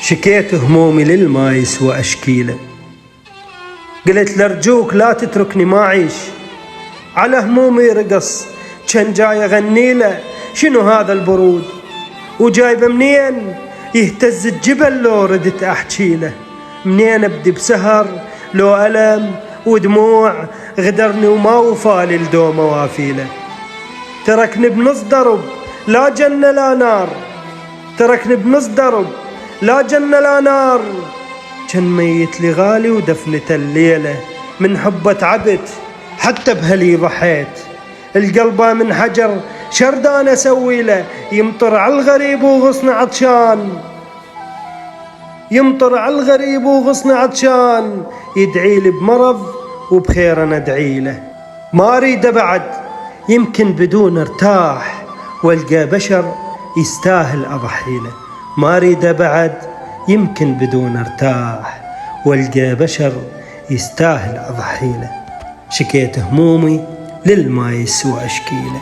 شكيت همومي للما يسوى أشكيله، قلت لرجوك لا تتركني ما أعيش، على همومي رقص كان جاي أغنيله. شنو هذا البرود وجايبه منين؟ يهتز الجبل لو ردت أحكيله. منين أبدي بسهر لو ألم ودموع غدرني وما وفالي لدوم وافيله. تركني بنص درب لا جنة لا نار، تركني بنص درب لا جنة لا نار. كان ميت لي غالي ودفنته الليلة، من حبه تعبت حتى بهلي ضحيت. القلبه من حجر شردان اسوي له، يمطر على الغريب وغصن عطشان، يمطر على الغريب وغصن عطشان. يدعي لي بمرض وبخير انا ادعي له. ما اريد بعد يمكن بدون ارتاح، والقى بشر يستاهل اضحي له. ما اريد بعد يمكن بدون ارتاح، والقى بشر يستاهل اضحي له. شكيت همومي للما يسوى اشكيله.